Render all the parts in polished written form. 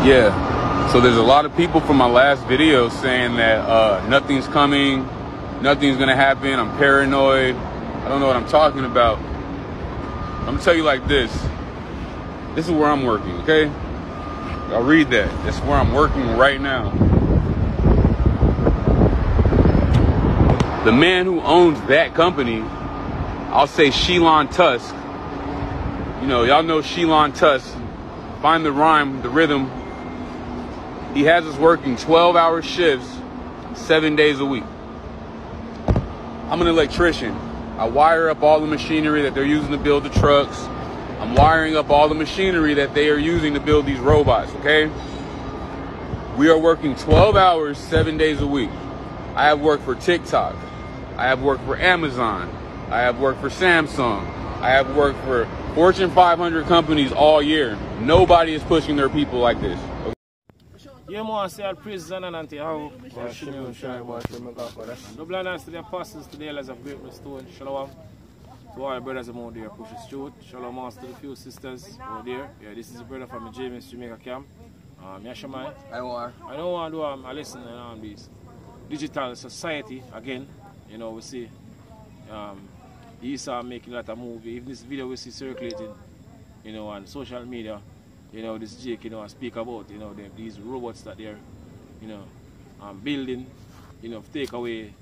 Yeah, so there's a lot of people from my last video saying that nothing's coming, nothing's gonna happen, I'm paranoid, I don't know what I'm talking about. I'm gonna tell you like this. This is where I'm working, okay? I'll read that. That's where I'm working right now. The man who owns that company, I'll say Shelon Tusk. You know, y'all know Shelon Tusk. Find the rhyme, the rhythm. He has us working 12-hour shifts, 7 days a week. I'm an electrician. I wire up all the machinery that they're using to build the trucks. I'm wiring up all the machinery that they are using to build these robots, okay? We are working 12 hours, 7 days a week. I have worked for TikTok. I have worked for Amazon. I have worked for Samsung. I have worked for Fortune 500 companies all year. Nobody is pushing their people like this. Okay? Yeah, man, say I'll praise Zanan and how. Double honors to the apostles, to the elders of Great Stone. Shalom. To all the brothers out there, Push Stewart. Shalom to the few sisters out there. Yeah, this is a brother from the James Jamaica camp. Yashamai. I don't want to do a lesson on this digital society again. You know, we see Esau making a lot of movies. Even this video we see circulating, you know, on social media. You know, this Jake, you know, speak about, you know, these robots that they're, you know, building, you know, take away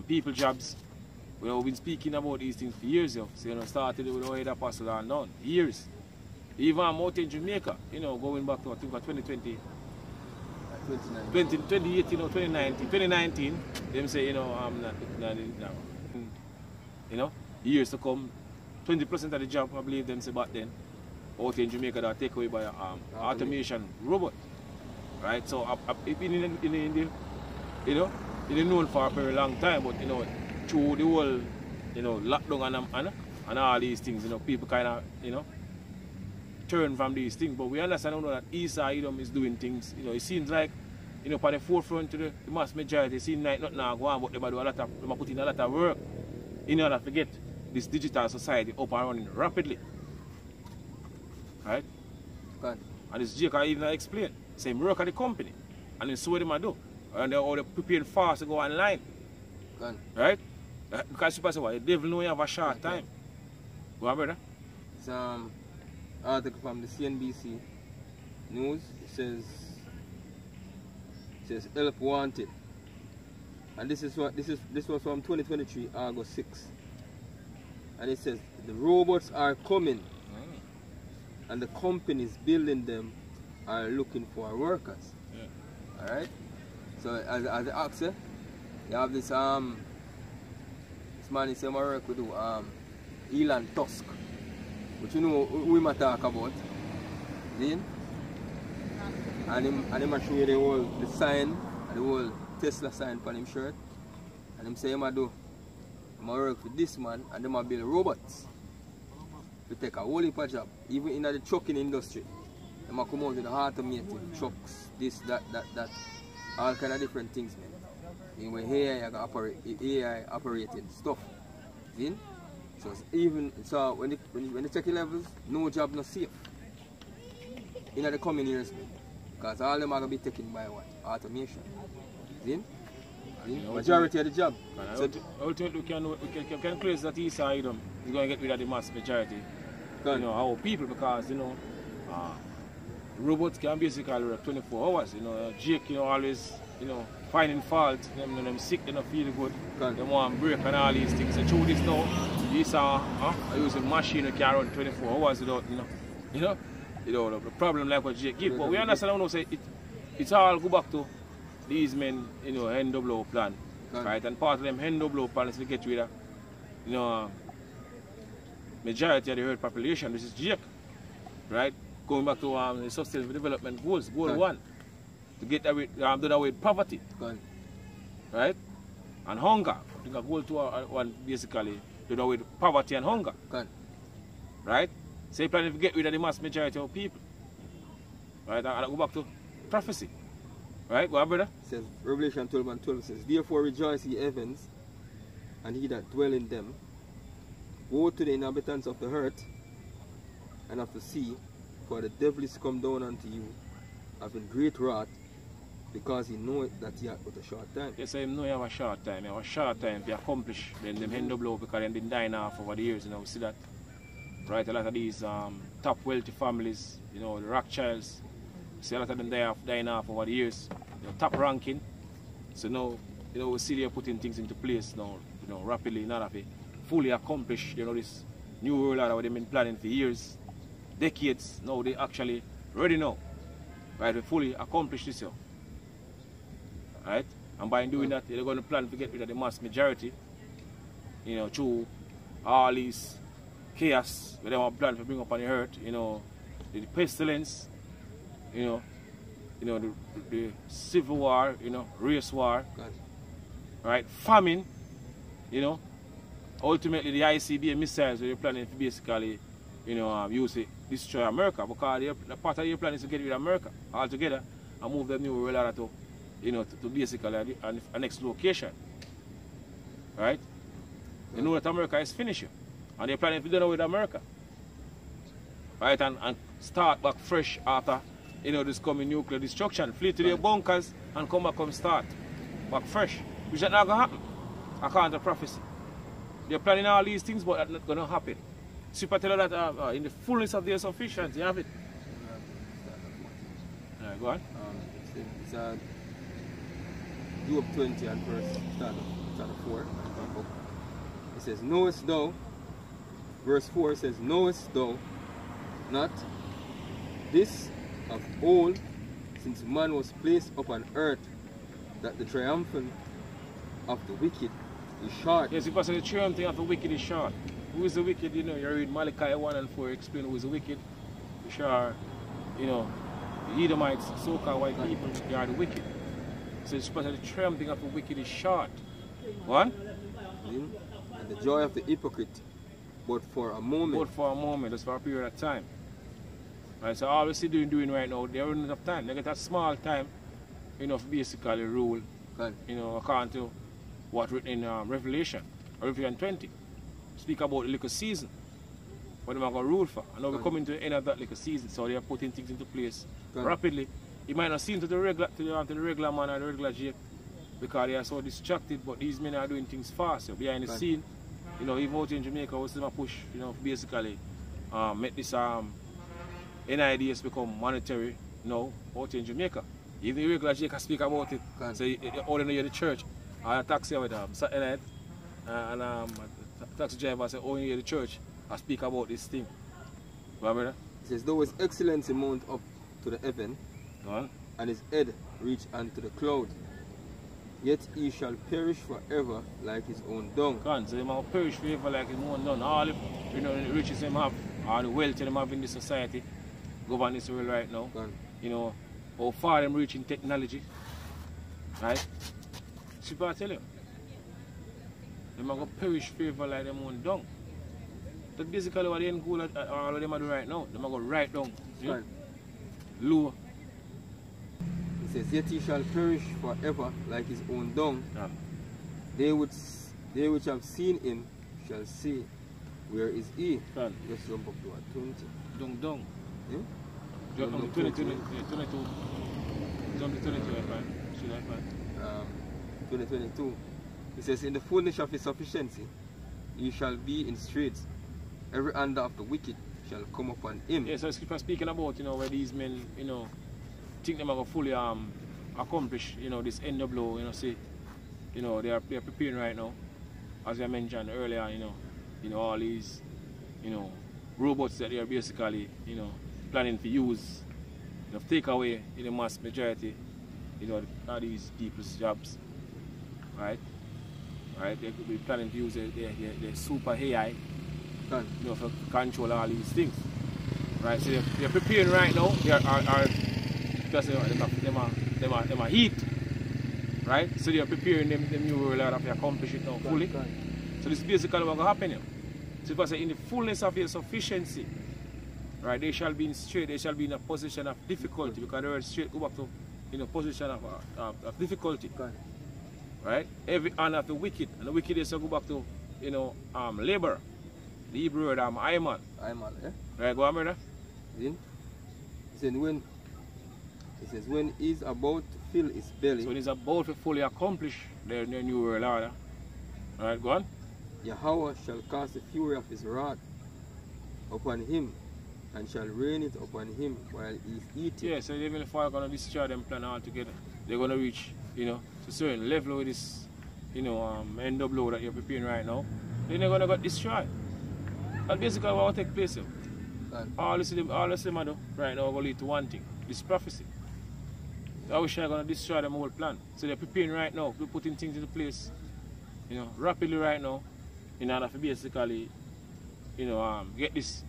people jobs. We have been speaking about these things for years, so, you know, started with the apostle and done. Years. Even out in Jamaica, you know, going back to, I think, 2020, 2018 or 2019, them say, you know, you know, years to come, 20% of the job, I believe them say back then, out in Jamaica that are taken away by automation robot, right? So it's been in the, you know, it's been known for a very long time, but you know, through the whole, you know, lockdown and all these things, you know, people kind of, you know, turn from these things. But we understand, you know, that Esau Edom is doing things. You know, it seems like, you know, for the forefront to the mass majority, it seems like nothing now go on, but they do a lot of, they put in a lot of work in order to get this digital society up and running rapidly. Right? Good. And this Jake I even explain. Same work at the company. And then so what they do. And they're all preparing fast to go online. Good. Right? Because people say, well, the devil know you have a short time. Go on, brother. It's an article from the CNBC News. It says help wanted. And this was from 2023, August 6. And it says the robots are coming. And the companies building them are looking for workers. Yeah. Alright? So as the actor, you have this this man is saying work with Elon Tusk. Which you know we might talk about. Then and him show you the sign and the whole Tesla sign on him shirt. And him say him work with this man and them build robots. We take a whole heap of job, even in the trucking industry. They come out with the automated trucks, this, that, all kind of different things, man. When AI operating stuff. See? So it's even when the checking levels, no job not safe. In the coming years, man. Because all them are gonna be taken by what? Automation. See? Majority of the job. Ultimately, we can close that Esau Edom is going to get rid of the mass majority. You know, our people, because, you know, robots can basically work 24 hours. You know, Jake, you know, always, you know, finding fault. Them sick, they don't feel good. They want break and all these things. So through this now, Esau I use a machine that can run 24 hours without, you know, the problem like what Jake give. But we understand, you know, say it's all go back to these men, you know, NWO plan, right? And part of them NWO plan is to get rid of, you know, majority of the earth population. This is Jake, right? Going back to the sustainable development goals, goal 1, to get away, do away with poverty, right? And hunger. I think goal 2 basically do away with poverty and hunger, right? So you plan to get rid of the mass majority of people, right? And I go back to prophecy. Right, go on, brother. It says, Revelation 12:12 says, therefore rejoice ye heavens, and he that dwell in them. Woe to the inhabitants of the earth and of the sea, for the devil is come down unto you having great wrath because he know that he had but a short time. Yes, I know you have a short time. You have a short time to accomplish them NWO because they've been dying off over the years, you know, we see that. Right, a lot of these top wealthy families, you know, the Rothschilds, see a lot of them dying off over the years, you know, top ranking. So now, you know, we see they're putting things into place now, you know, rapidly, in order to fully accomplish, you know, this new world order they've been planning for years, decades. Now they actually ready now, right, to fully accomplish this, right? And by doing that, they're going to plan to get rid of the mass majority, you know, through all these chaos where they want plan to bring up on the earth, you know, the pestilence, you know, the civil war, you know, race war, right, famine, you know, ultimately the ICBM missiles where they're planning to basically, you know, use to destroy America because the part of their plan is to get rid of America altogether and move them new world order to, you know, to basically a next location, right? You know that America is finished. And they're planning to do that with America. Right? And start back fresh after, you know, this coming nuclear destruction. Flee to their bunkers and come back and start back fresh. Which is not going to happen, according to prophecy. They're planning all these things, but that's not going to happen. Super tell you that in the fullness of their sufficiency, you have it. Alright, go on. It's Job 20 and verse start of 4. It says, knowest thou, verse 4 says, knowest thou not this of old, since man was placed upon earth, that the triumphant of the wicked is short? Yes, because the triumphant of the wicked is short. Who is the wicked? You know, you read Malachi 1 and 4, explain who is the wicked. Which are, you know, the Edomites, so-called white people, they are the wicked. So it's because the triumphing of the wicked is short. What? And the joy of the hypocrite, but for a moment. But for a moment, just for a period of time. Right, so all we see doing right now, they don't have time. They get a small time, you know, to basically rule, you know, according to what written in Revelation 20. Speak about the little season, what they're going to rule for. And now we're coming to the end of that little season, so they are putting things into place rapidly. It might not seem to the regular man or the regular Jake because they are so distracted, but these men are doing things fast. So behind the scene, you know, even out in Jamaica, we see them push, you know, basically make this NIDS become monetary, you know, out in Jamaica. Even the regular Jake can speak about it. So you only know the church. I had a taxi with Saturday night, and a taxi driver said, only hear the church, I speak about this thing. Remember that? It says, though his excellency mount up to the heaven, and his head reach unto the cloud, yet he shall perish forever like his own dung. So he might perish forever like his own dung. All the, you know, the riches him have, all the wealth him have in this society, govern this world right now. You know, how far them reach in technology. Right? See what I tell you? They might go perish forever like them own dung. That's basically what the end goal all of them are doing right now. They might go right down. Yeah? Low. It says, yet he shall perish forever like his own dung. They which have seen him shall say, where is he? Just jump up to what, 20? Dung. Yeah? Jump up to 22. Jump to 22, I find. Should I find? 2022. It says, in the fullness of his sufficiency, he shall be in straits. Every hand of the wicked shall come upon him. Yeah, so Scripture speaking about, you know, where these men, you know, think they are going to fully accomplish, you know, this NWO, you know, see, you know, they are preparing right now, as I mentioned earlier, you know, all these, you know, robots that they are basically, you know, planning to use, you know, take away in the mass majority, you know, all these people's jobs, right? Right, they could be planning to use the super AI, you know, for control all these things. Right, so they're preparing right now. They are because them are heat. Right? So they are preparing them new world order to accomplish it now fully. So this is basically what's gonna happen here. So because in the fullness of your sufficiency, right, they shall be in a position of difficulty, because they will straight go back to, you know, position of difficulty. Right? Every hand of the wicked, and the wicked is to go back to, you know, labor. The Hebrew word Ayman. Ayman, yeah? Right, go on, brother. Then, when It says, when he's about to fill his belly. So when he's about to fully accomplish the new world order. Alright, go on. Yahweh shall cast the fury of his wrath upon him, and shall rain it upon him while he's eating. Yeah, so even if I'm going to destroy them plan altogether, they're going to reach, you know, to a certain level with this, you know, NWO that you're preparing right now. Then they're going to get destroyed. And basically what will take place here. All this them do right now will lead to one thing, this prophecy. I wish they're going to destroy them whole plan. So they're preparing right now, they're putting things into place, you know, rapidly right now, in order to basically, you know, get this,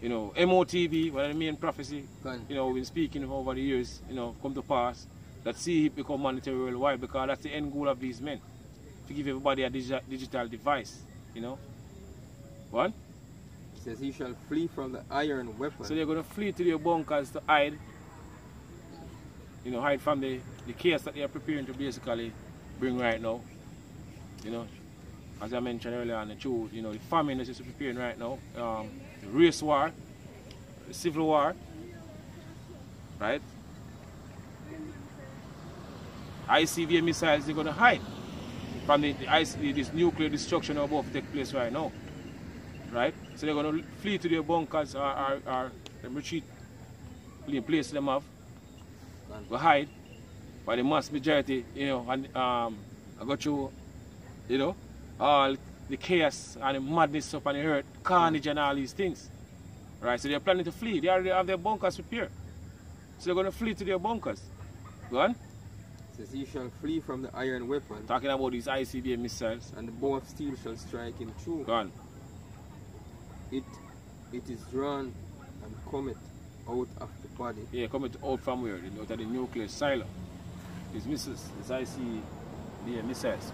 you know, MOTV, one of the main prophecy, you know, we've been speaking of over the years, you know, come to pass, that CHIP become mandatory worldwide, because that's the end goal of these men, to give everybody a digital device, you know. What? It says he shall flee from the iron weapon. So they're going to flee to their bunkers to hide, you know, hide from the chaos that they are preparing to basically bring right now, you know. As I mentioned earlier on the show, you know, the famine that is preparing right now, the race war, the civil war, right? ICBM missiles, they're going to hide from this nuclear destruction about to take place right now, right? So they're going to flee to their bunkers or retreat, the place them have, go hide, by the mass majority, you know, and I got you, you know, all the chaos and the madness up on the earth, carnage and all these things. Right, so they're planning to flee. They already have their bunkers prepared. So they're going to flee to their bunkers. Go on. It says he shall flee from the iron weapon. Talking about these ICBM missiles. And the bow of steel shall strike him through. Go on. It is drawn and cometh out of the body. Yeah, coming out from where? Out of the nuclear silo. These missiles, these ICBM missiles.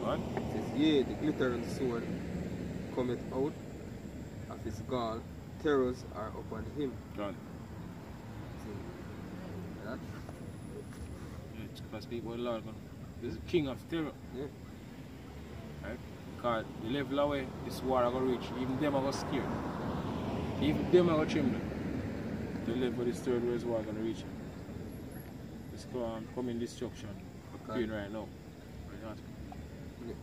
What? It says, yea, the glittering sword cometh out of his gall, terrors are upon him. Done. See that? Yeah, because people, Lord, this is the king of terror. Yeah. Right? Because the level away this war are going to reach, even them are going to scare. Even them are going to tremble. The level this third world war are going to reach. It's coming destruction. Okay. Right now. Right. Yeah.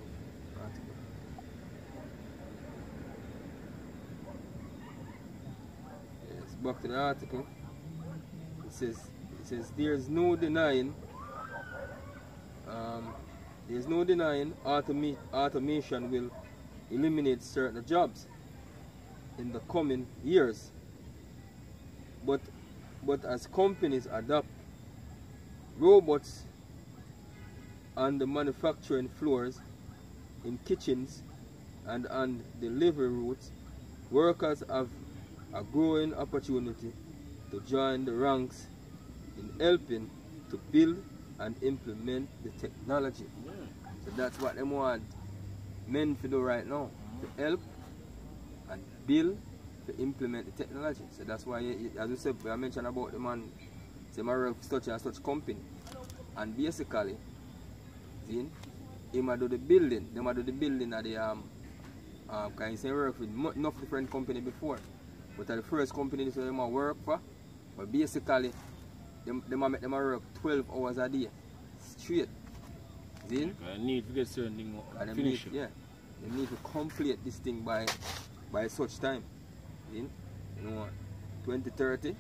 Yes, back to the article. It says there's no denying automation will eliminate certain jobs in the coming years. But as companies adopt robots on the manufacturing floors, in kitchens and on delivery routes, workers have a growing opportunity to join the ranks in helping to build and implement the technology. Yeah. So that's what they want men to do right now, to help and build, to implement the technology. So that's why, as you said, I mentioned about the man, say, I such and such company, and basically, him do the building. Them do the building at the can you say work with enough different company before, but at the first company this them work for, but basically them make them work 12 hours a day straight. See? I need to get certain thing finish. Yeah, they need to complete this thing by such time. See? You know, 2030.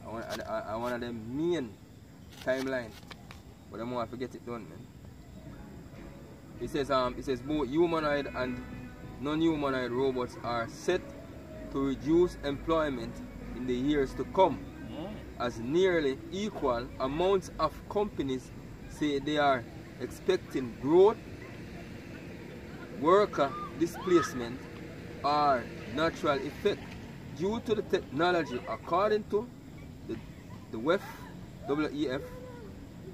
I want of them main timeline, but I'm want to get it done, man. It says both humanoid and non-humanoid robots are set to reduce employment in the years to come, as nearly equal amounts of companies say they are expecting growth, worker displacement, or natural effect due to the technology, according to the WEF,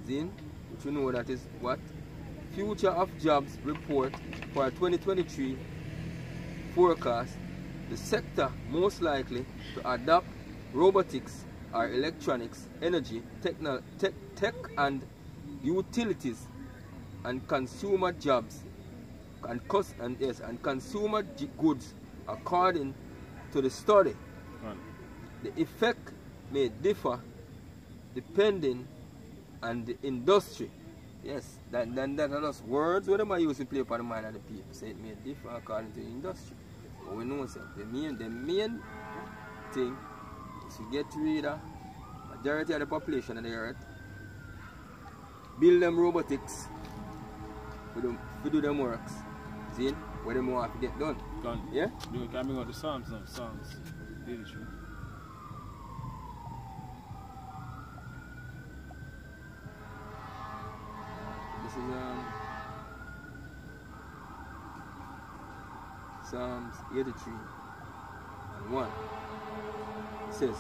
which you know that is what? Future of Jobs report for 2023 forecast. The sector most likely to adopt robotics or electronics, energy, tech and utilities, and consumer jobs and consumer goods, according to the study. The effect may differ depending on the industry. Yes, that are just words what them I use to play upon the mind of the people. Say it may differ according to the industry. But we know so the main thing is to get rid of majority of the population of the earth, build them robotics to do them works. See where them want to get done. Done. Yeah? You can bring out the Psalms now. Psalms. Really true. This is Psalms 83 and 1. It says,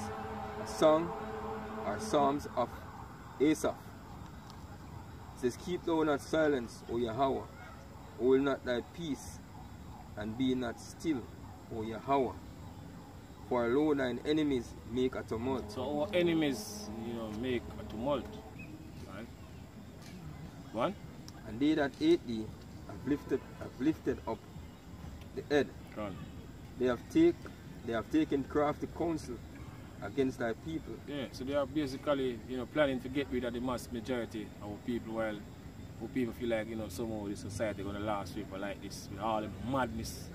a song or Psalms of Asaph. It says, keep thou not silence, O Yahweh, hold not thy peace, and be not still, O Yahweh. For lo, thine enemies make a tumult. So our enemies, make a tumult. Right? One? And they that hate thee have lifted up the head. Gone. They have taken crafty counsel against thy people. Yeah, so they are basically, planning to get rid of the mass majority of our people while our people feel like, somehow the society is going to last forever like this with all the madness,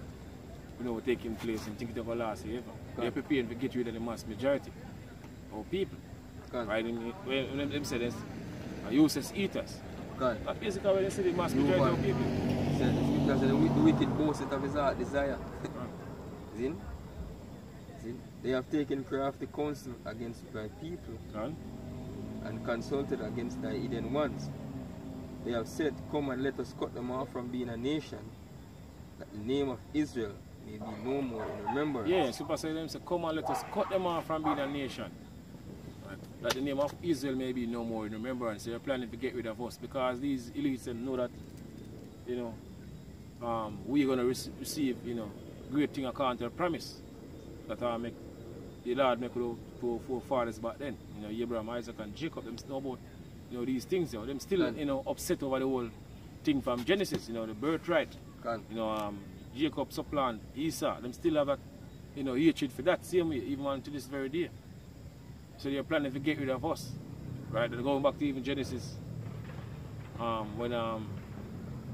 taking place and think it will last forever. They're preparing to get rid of the mass majority of our people. Right? When them say this, useless eaters. That's basically when they say the mass majority of people. Because the wicked boast of his heart desire. See? They have taken crafty counsel against thy people and consulted against thy hidden ones. They have said, come and let us cut them off from being a nation, that the name of Israel may be no more in remembrance. Yeah, Super say them say, come and let us cut them off from being a nation. Right? That the name of Israel may be no more in remembrance. They are planning to get rid of us because these elites know that, we're going to receive, great thing according to the promise that the Lord make to forefathers back then. Abraham, Isaac and Jacob, them know about these things. Them still upset over the whole thing from Genesis, the birthright. Jacob supplant Esau, them still have that hatred for that same way, even unto this very day. So they're planning to get rid of us. Right? They're going back to even Genesis. When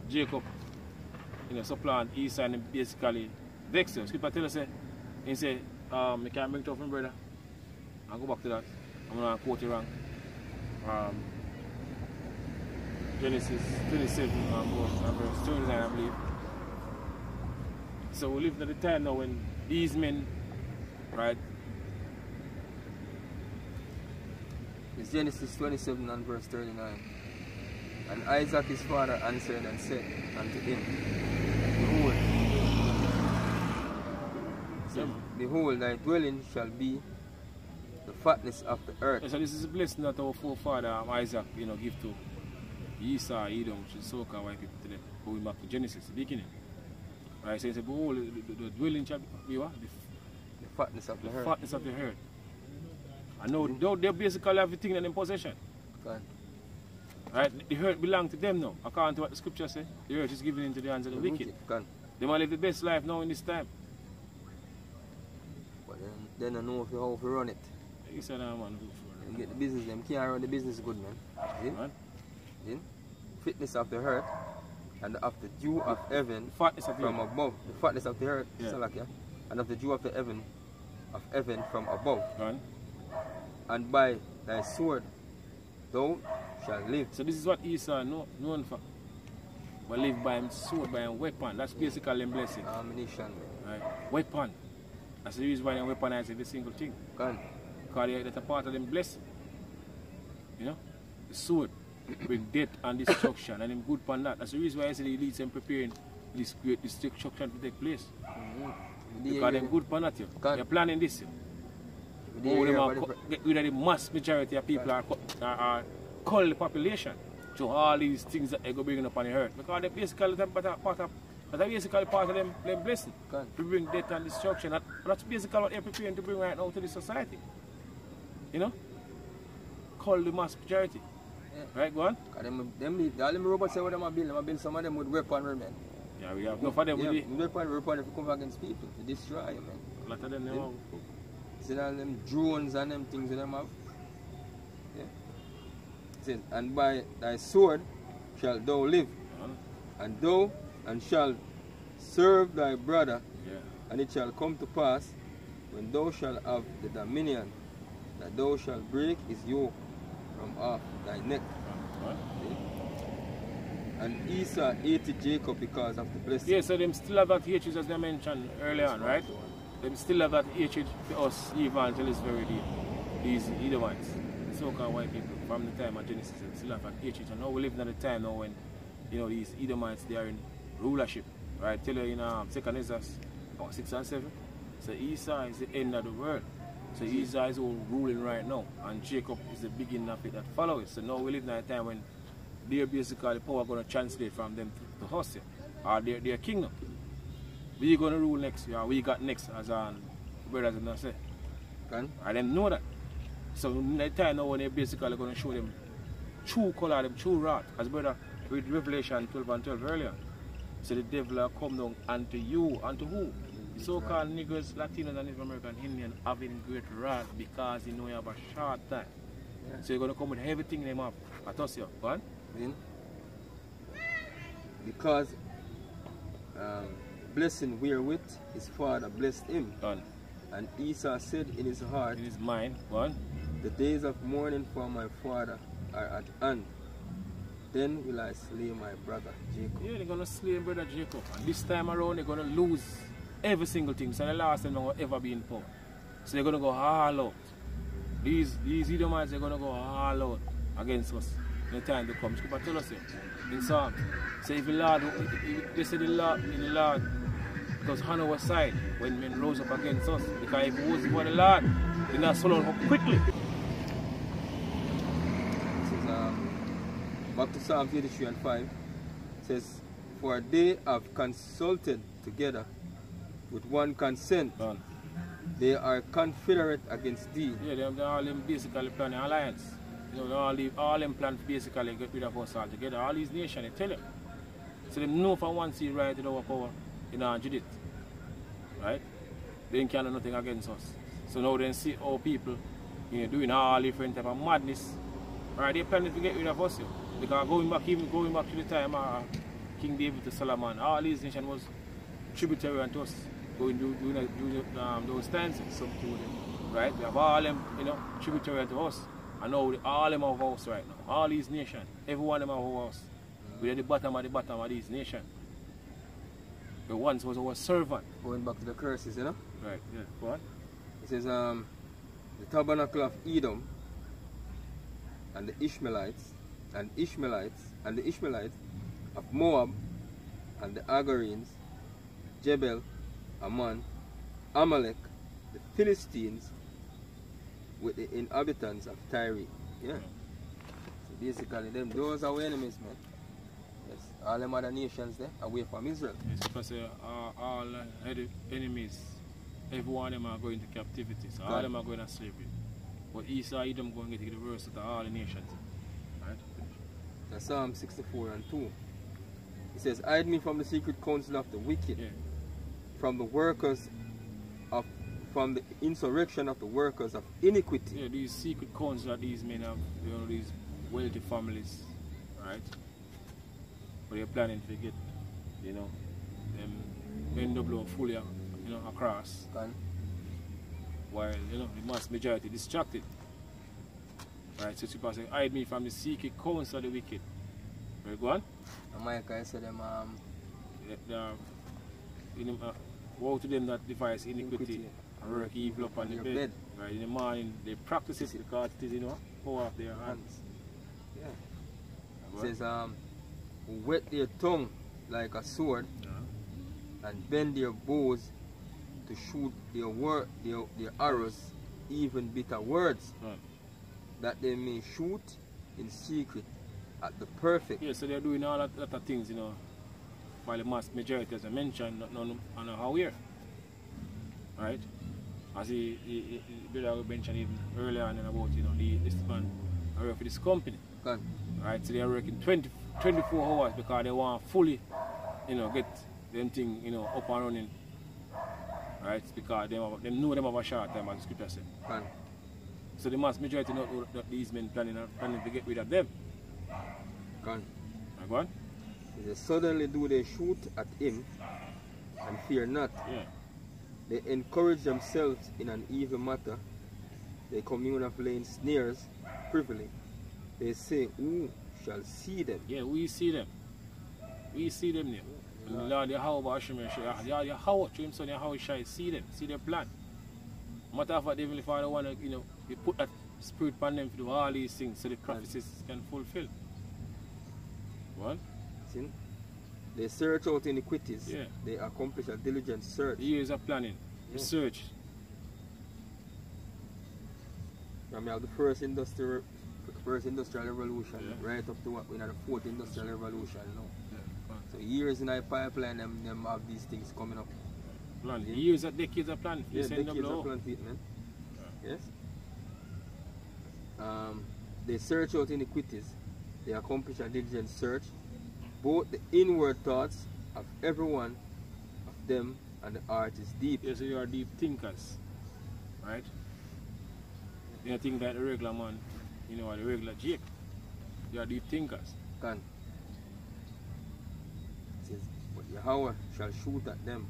Jacob supplant Esau and basically vex him. Scripture tell us he say, I can't bring it up from brother. I'll go back to that. I'm gonna quote it wrong. Genesis 27 verse 29 I believe. So we live at the time now when these men, right? It's Genesis 27 and verse 39. And Isaac his father answered and said unto him, Behold, thy dwelling shall be the fatness of the earth. So this is a blessing that our forefather Isaac, give to Esau, Edom, which is so-called white people today. Going back to Genesis, the beginning. Right, so he said, behold, the dwelling shall be what? The fatness of the earth. Fatness of the earth. And now they basically have everything in possession. Right? The earth belongs to them now, according to what the scripture says. The earth is given into the hands of the wicked. They might live the best life now in this time. But then I know how to run it. You said, man, you get the business, them can't run the business good, man. See? Fitness of the earth and of the dew of heaven from above. The fatness of the earth, and of the dew of the heaven from above. And by thy sword thou shalt live. So this is what Esau known for. But live by his sword, by a weapon. That's basically a blessing. Ammunition. Right? Weapon. That's the reason why they weaponize every single thing. Because that's a part of them blessing. The sword bring death and destruction, and them good upon that. That's the reason why I say the elites are preparing this great destruction to take place. Because they're good upon that. They're planning this. Get rid of the mass majority of people are cull the population to all these things that they're bringing up on the earth. Because they're basically part of them blessing. To bring death and destruction. That's basically what they're preparing to bring right now to the society. Cull the mass majority. Right, go on? All them robots say what they build some of them with weaponry, man. Yeah, we have enough of them with it. Weapon if you come against people, to destroy you, man. A lot of them, See all them drones and them things that them have? Yeah. says, and by thy sword shalt thou live, and shalt serve thy brother, and it shall come to pass, when thou shalt have the dominion, that thou shalt break his yoke from off thy neck. And Esau hated Jacob because of the blessing. Yeah, so them still have that hatred as they mentioned earlier on, right? Them still have that hatred for us even until this very day. These Edomites, the so-called white people, from the time of Genesis, they still have that hatred. And now we live in a time now when, you know, these Edomites, they are in rulership, right? Tell you in 2nd Ezra 6 and 7. So Esau is the end of the world. So Esau is all ruling right now, and Jacob is the beginning of it that follows. So now we live in a time when they're basically the power going to translate from them to us, or their kingdom. We going to rule next, we got next, as brothers and say. I didn't know that. So in that time now when they're basically going to show them true color, them true wrath, as brother with Revelation 12 and 12 earlier. So the devil will come down unto you, unto who? The so-called niggers, Latinos and Native American Indian having great wrath because you know you have a short time. Yeah. So you're going to come with everything in them up. At us here, go on. Because blessing wherewith his father blessed him. Done. And Esau said in his heart, in his mind, one, the days of mourning for my father are at hand. Then will I slay my brother Jacob. Yeah, they're going to slay brother Jacob. And this time around, they're going to lose every single thing. So the last time they're going to ever be in power. So they're going to go all out. These Edomites, they're going to go all out against us in the time to come. Scripture tell us in Psalm. So if the Lord, they say the Lord, in the Lord, because on our side when men rose up against us. Because if it was for the Lord, they're not swallowed up quickly. Back to Psalm 83 and 5, it says, for they have consulted together with one consent. Done. They are confederate against thee. Yeah, they all them basically plan an alliance. You know, all them plans basically get rid of us all together. All these nations, they tell you. So they know for one see right in our power in our Judith. Right? They can't do nothing against us. So now they see our people, you know, doing all different type of madness. Right? They planning to get rid of us. Because even going back to the time of King David to Solomon, all these nations was tributary to us, doing those stanzas, some to them, right? We have all them, you know, tributary to us, and now all them have us right now. All these nations, every one of them have us. We're at the bottom of these nations. The once was our servant. Going back to the curses, you know? Right, yeah. Go on. It says, the tabernacle of Edom and the Ishmaelites, and the Ishmaelites of Moab, and the Agarenes, Jebel, Ammon, Amalek, the Philistines, with the inhabitants of Tyre. Yeah. So basically, those are our enemies, man. Yes. All them other nations there away from Israel. Yes, because all enemies, every one of them are going to captivity. So all of them are going to slavery. But Esau, Edom going to get the worst of all the nations. Right? That's Psalm 64 and 2. It says, hide me from the secret counsel of the wicked, from the insurrection of the workers of iniquity. Yeah, these secret counsel that these men have, you know, these wealthy families, right? But they're planning to get, you know, them NWO fully, you know, across. While, you know, the mass majority distracted. Right, so people say, hide me from the secret counsel of the wicked. Right, go on. And Micah said them, woe to them that devise iniquity and work evil upon the bed. Right, in the morning they practice it because it is, you know, power of their hands. Yeah. It says, whet their tongue like a sword, and bend their bows to shoot their arrows, even bitter words, that they may shoot in secret at the perfect. Yeah, so they're doing all that of things, you know, while the mass majority, as I mentioned, not how we're. Right? As the brother mentioned even earlier on about, you know, this man work for this company. Right? So they are working 24 hours because they want fully, you know, get them thing, you know, up and running. Right? Because they know them have a short time, as the scripture said. So the mass majority not know that these men planning to get rid of them. Gone. Go on? He says, suddenly do they shoot at him and fear not. Yeah. They encourage themselves in an evil matter. They commune of laying snares privily. They say, who shall see them? Yeah, we see them. We see them there. And Lord Yahweh Hashem, Yahweh, to him son Yahweh shall see them, see their plan. Matter of fact, even if I don't want to, we put that spirit upon them to do all these things so the prophecies can fulfill. What? See? They search out iniquities. Yeah. They accomplish a diligent search. The years of planning, research. I mean, the first industrial revolution, right up to what we know, the fourth industrial revolution, So years in our pipeline, them have these things coming up. Plan. Years and decades of plan. Yeah, decades of plan, man. Yes. They search out iniquities. They accomplish a diligent search. Both the inward thoughts of everyone of them and the heart is deep. Yes, so you are deep thinkers, right? You don't think like the regular man, or the regular Jake. You are deep thinkers. Can. It says, but Yahweh shall shoot at them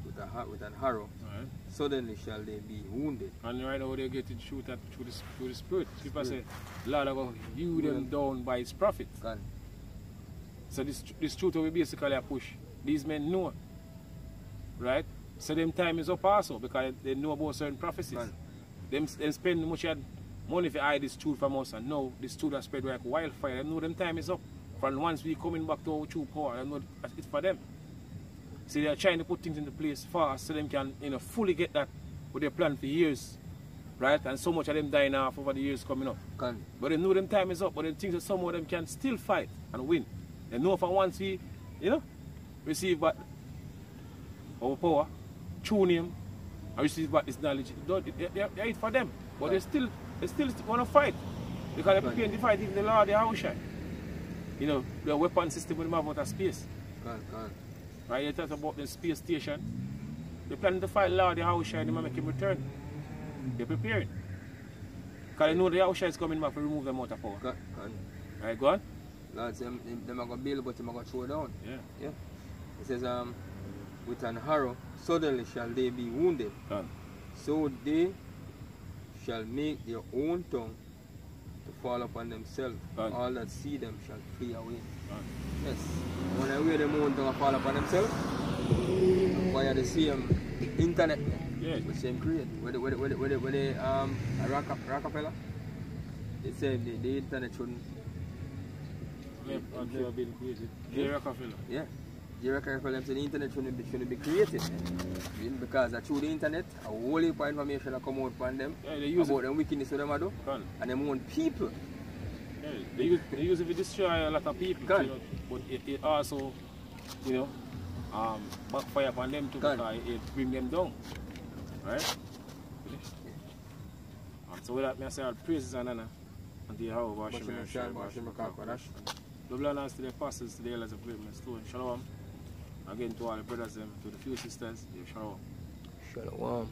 with an arrow. Right. Suddenly shall they be wounded. And right now they get to shoot at through the spirit. People say, Lord, I will hew them down by his prophets. Can. So this truth will basically a push. These men know. Right? So them time is up also because they know about certain prophecies. Them spend much money to hide this truth from us, and now this truth has spread like wildfire. They know them time is up. From once we coming back to our true power, they know it's for them. So they are trying to put things into place fast so them can fully get that with their plan for years. Right? And so much of them dying off over the years coming up. Can. But they know them time is up, but they think that some of them can still fight and win. They know for once we, receive back our power, tune him, and receive back this knowledge. They it for them. But they still want to fight. Because they're preparing to fight even the Lord, the Yahushua. The weapon system will move out of space. Can. Right? You talk about the space station. They're planning to fight Lord, the Yahushua, and they might make him return. They're preparing. Because they know the Yahushua is coming back to remove them out of power. Can. Right, go on. Lord, them are going to build, but them are going to throw down. Yeah. It says, with an arrow, suddenly shall they be wounded. Done. So they shall make their own tongue to fall upon themselves. Done. All that see them shall flee away. Done. Yes. When I wear them own tongue fall upon themselves, acquire the same internet, Yeah. the same create. Where the Rockefeller, they said the internet shouldn't. Never been created. J. Rockefeller. Yeah. J. Rockefeller said the internet shouldn't be created. Because through the internet, a whole heap of information will come out from them about them wickedness of them do. And them own people. Yeah, they use it to destroy a lot of people. But it also, backfire upon them too because it bring them down. Right? So with that, I say all praises and honor unto Yahweh Bashem. Double honors to the apostles, to the elders of greatness, to Shalom. Again to all the brothers, to the few sisters, Shalom. Shalom.